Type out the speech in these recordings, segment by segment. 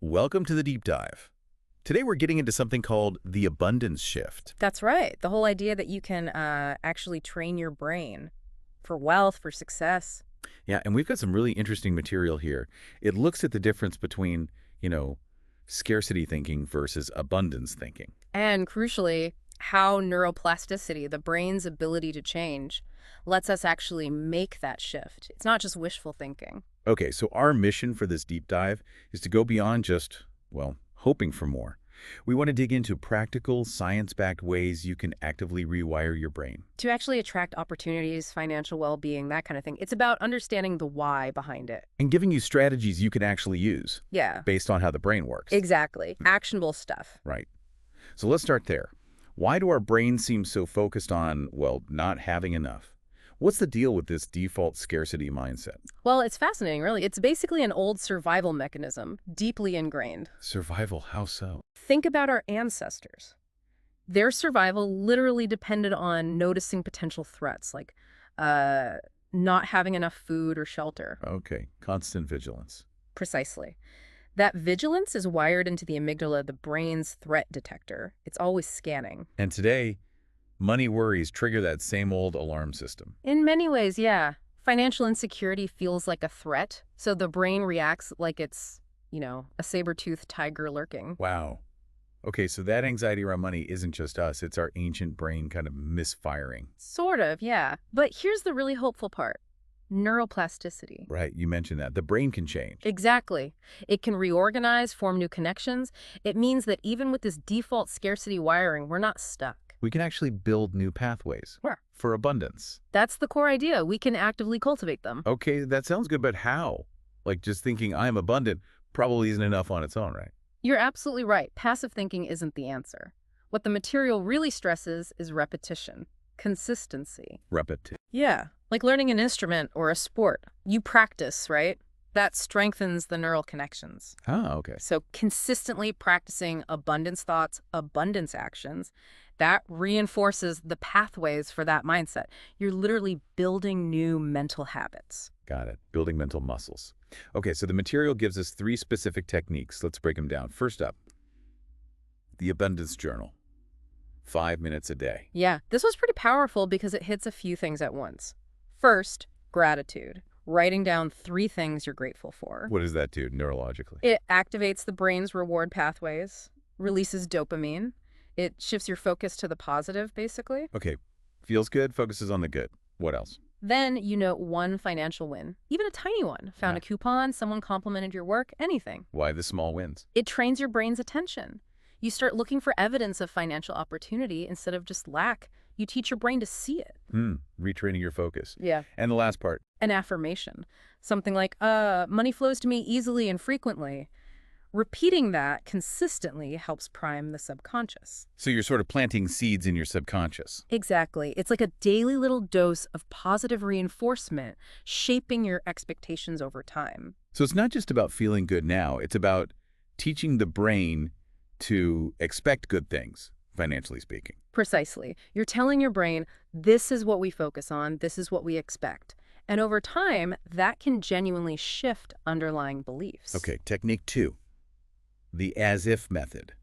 Welcome to the deep dive. Today we're getting into something called the abundance shift. That's right. The whole idea that you can actually train your brain for wealth, for success. Yeah, and we've got some really interesting material here. It looks at the difference between, scarcity thinking versus abundance thinking. And crucially, how neuroplasticity, the brain's ability to change, lets us actually make that shift. It's not just wishful thinking. Okay, so our mission for this deep dive is to go beyond just, hoping for more. We want to dig into practical, science-backed ways you can actively rewire your brain. To actually attract opportunities, financial well-being, that kind of thing. It's about understanding the why behind it. And giving you strategies you can actually use Yeah, based on how the brain works. exactly. Actionable stuff. Right. So let's start there. Why do our brains seem so focused on, not having enough? What's the deal with this default scarcity mindset? Well, it's fascinating, really. It's basically an old survival mechanism, deeply ingrained. Survival, how so? Think about our ancestors. Their survival literally depended on noticing potential threats, like not having enough food or shelter. Okay, constant vigilance. Precisely. That vigilance is wired into the amygdala, the brain's threat detector. It's always scanning. And today, money worries trigger that same old alarm system. In many ways, yeah. Financial insecurity feels like a threat, so the brain reacts like it's, a saber-toothed tiger lurking. Wow. Okay, so that anxiety around money isn't just us, it's our ancient brain kind of misfiring. Sort of, yeah. But here's the really hopeful part. Neuroplasticity. Right, you mentioned that. The brain can change. Exactly. It can reorganize, form new connections. It means that even with this default scarcity wiring, we're not stuck. We can actually build new pathways for abundance. That's the core idea. We can actively cultivate them. Okay, that sounds good, but how? Like just thinking I'm abundant probably isn't enough on its own, right? You're absolutely right. Passive thinking isn't the answer. What the material really stresses is repetition, consistency. Repetition. Yeah, like learning an instrument or a sport. You practice, right? That strengthens the neural connections. Ah, okay. So consistently practicing abundance thoughts, abundance actions, that reinforces the pathways for that mindset. You're literally building new mental habits. Got it. Building mental muscles. Okay, so the material gives us 3 specific techniques. Let's break them down. First up, the abundance journal. 5 minutes a day. Yeah, this was pretty powerful because it hits a few things at once. First, gratitude. Writing down 3 things you're grateful for. What does that do neurologically? It activates the brain's reward pathways, releases dopamine. It shifts your focus to the positive, basically. Okay, feels good, focuses on the good. What else? Then you note one financial win, even a tiny one. Found a coupon, someone complimented your work, anything. Why the small wins? It trains your brain's attention. You start looking for evidence of financial opportunity instead of just lack. You teach your brain to see it. Retraining your focus. Yeah. And the last part. An affirmation. Something like, money flows to me easily and frequently. Repeating that consistently helps prime the subconscious. So you're sort of planting seeds in your subconscious. Exactly. It's like a daily little dose of positive reinforcement, shaping your expectations over time. So it's not just about feeling good now. It's about teaching the brain to expect good things, financially speaking. Precisely. You're telling your brain, this is what we focus on, this is what we expect. And over time, that can genuinely shift underlying beliefs. Okay, technique 2. The as-if method.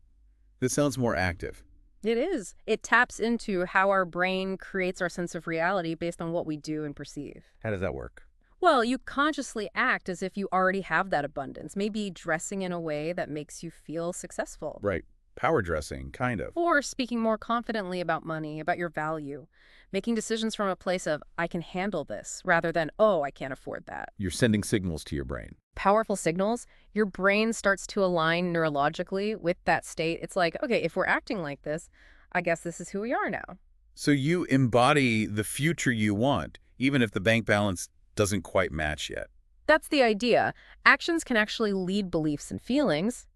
This sounds more active. It is. It taps into how our brain creates our sense of reality based on what we do and perceive. How does that work? Well, you consciously act as if you already have that abundance, maybe dressing in a way that makes you feel successful. Right. Power dressing, kind of. Or speaking more confidently about money, about your value. Making decisions from a place of, I can handle this, rather than, oh, I can't afford that. You're sending signals to your brain. Powerful signals, your brain starts to align neurologically with that state. It's like, okay, if we're acting like this, I guess this is who we are now. So you embody the future you want, even if the bank balance doesn't quite match yet. That's the idea. Actions can actually lead beliefs and feelings.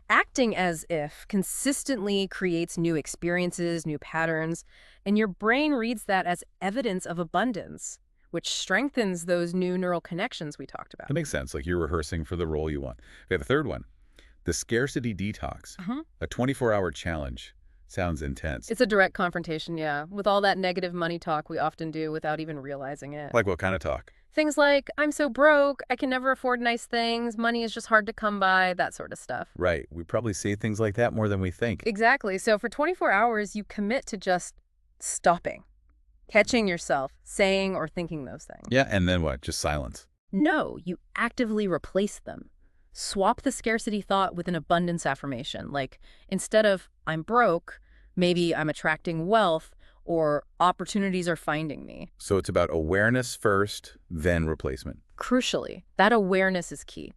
Acting as if consistently creates new experiences, new patterns, and your brain reads that as evidence of abundance, which strengthens those new neural connections we talked about. That makes sense, like you're rehearsing for the role you want. Okay, the third one, the scarcity detox, a 24-hour challenge. Sounds intense. It's a direct confrontation, yeah, with all that negative money talk we often do without even realizing it. Like what kind of talk? Things like, I'm so broke, I can never afford nice things, money is just hard to come by, that sort of stuff. Right. We probably say things like that more than we think. Exactly. So for 24 hours, you commit to just stopping, catching yourself saying or thinking those things. Yeah, and then what? Just silence. No, you actively replace them. Swap the scarcity thought with an abundance affirmation, like instead of I'm broke, maybe I'm attracting wealth or opportunities are finding me. So it's about awareness first, then replacement. Crucially, that awareness is key.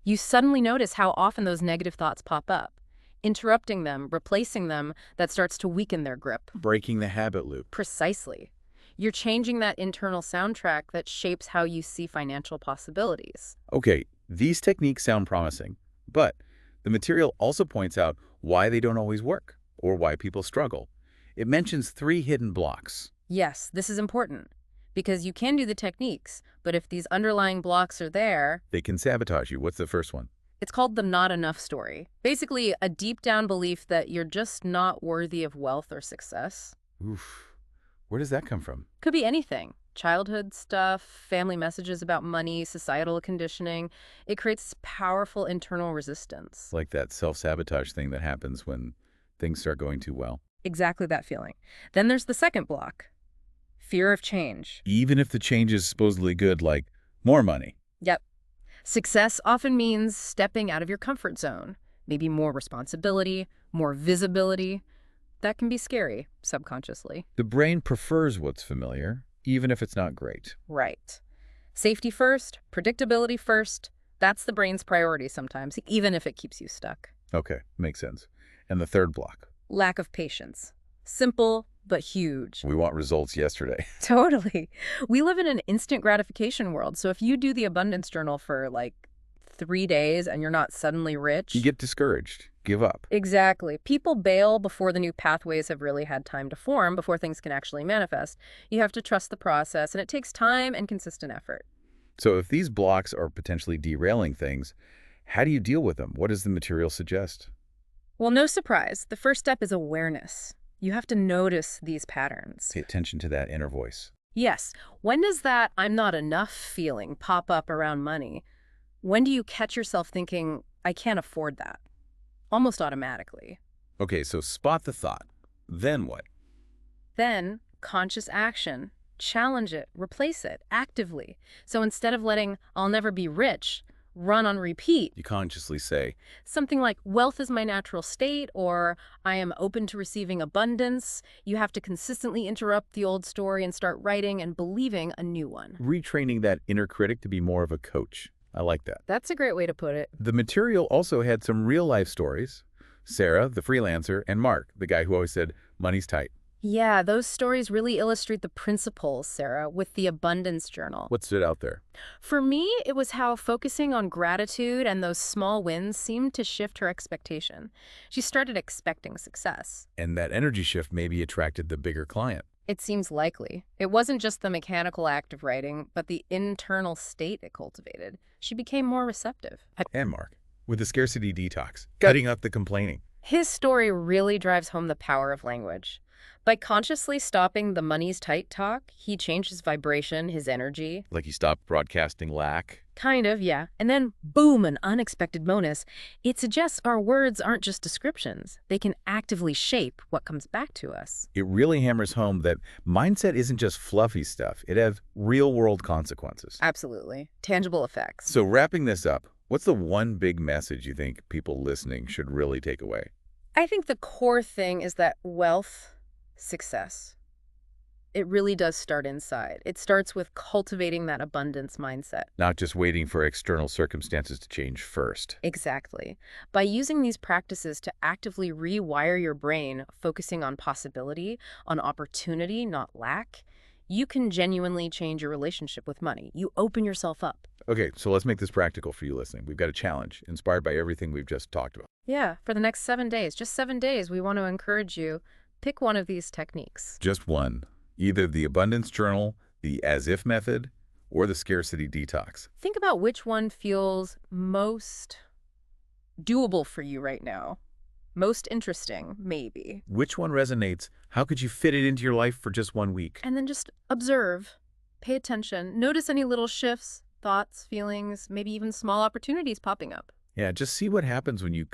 You suddenly notice how often those negative thoughts pop up. Interrupting them, replacing them, that starts to weaken their grip. Breaking the habit loop. Precisely. You're changing that internal soundtrack that shapes how you see financial possibilities. Okay, these techniques sound promising, but the material also points out why they don't always work or why people struggle. It mentions 3 hidden blocks. Yes, this is important because you can do the techniques, but if these underlying blocks are there, They can sabotage you. What's the first one? it's called the not enough story. Basically, a deep down belief that you're just not worthy of wealth or success. Oof. Where does that come from? Could be anything. Childhood stuff, family messages about money, societal conditioning. It creates powerful internal resistance. Like that self-sabotage thing that happens when things start going too well. Exactly that feeling. Then there's the second block, fear of change. Even if the change is supposedly good, like more money. Yep. Success often means stepping out of your comfort zone, maybe more responsibility, more visibility. That can be scary, subconsciously. The brain prefers what's familiar, even if it's not great. Right. Safety first, predictability first. That's the brain's priority sometimes, even if it keeps you stuck. Okay, makes sense. And the third block. Lack of patience. Simple, but huge. We want results yesterday. Totally. We live in an instant gratification world, so if you do the abundance journal for like 3 days and you're not suddenly rich... You get discouraged, give up. Exactly. People bail before the new pathways have really had time to form, before things can actually manifest. You have to trust the process, and it takes time and consistent effort. So if these blocks are potentially derailing things, how do you deal with them? What does the material suggest? Well, no surprise. The first step is awareness. You have to notice these patterns. Pay attention to that inner voice. Yes. When does that I'm not enough feeling pop up around money? When do you catch yourself thinking, I can't afford that? Almost automatically. Okay, so spot the thought. Then what? Then, conscious action. Challenge it, replace it, actively. So instead of letting I'll never be rich run on repeat, You consciously say, something like wealth is my natural state or I am open to receiving abundance, you have to consistently interrupt the old story and start writing and believing a new one. retraining that inner critic to be more of a coach. I like that. That's a great way to put it. The material also had some real-life stories. Sarah, the freelancer, and Mark, the guy who always said, money's tight. Yeah, those stories really illustrate the principles, Sarah, with the abundance journal. What stood out there? For me, it was how focusing on gratitude and those small wins seemed to shift her expectation. She started expecting success. And that energy shift maybe attracted the bigger client. It seems likely. It wasn't just the mechanical act of writing, but the internal state it cultivated. She became more receptive. And Mark, with the scarcity detox, cutting out the complaining. His story really drives home the power of language. By consciously stopping the money's tight talk, he changed his vibration, his energy. Like he stopped broadcasting lack. Kind of, yeah. And then, boom, an unexpected bonus. It suggests our words aren't just descriptions. They can actively shape what comes back to us. It really hammers home that mindset isn't just fluffy stuff. It has real-world consequences. Absolutely. Tangible effects. So wrapping this up, what's the one big message you think people listening should really take away? I think the core thing is that wealth, success, it really does start inside. It starts with cultivating that abundance mindset. Not just waiting for external circumstances to change first. Exactly. By using these practices to actively rewire your brain, focusing on possibility, on opportunity, not lack, you can genuinely change your relationship with money. You open yourself up. Okay, so let's make this practical for you listening. We've got a challenge inspired by everything we've just talked about. Yeah, for the next 7 days, just 7 days, we want to encourage you, pick one of these techniques. Just one. Either the abundance journal, the as-if method, or the scarcity detox. Think about which one feels most doable for you right now. Most interesting, maybe. Which one resonates? How could you fit it into your life for just 1 week? And then just observe. Pay attention. Notice any little shifts, thoughts, feelings, maybe even small opportunities popping up. Yeah, just see what happens when you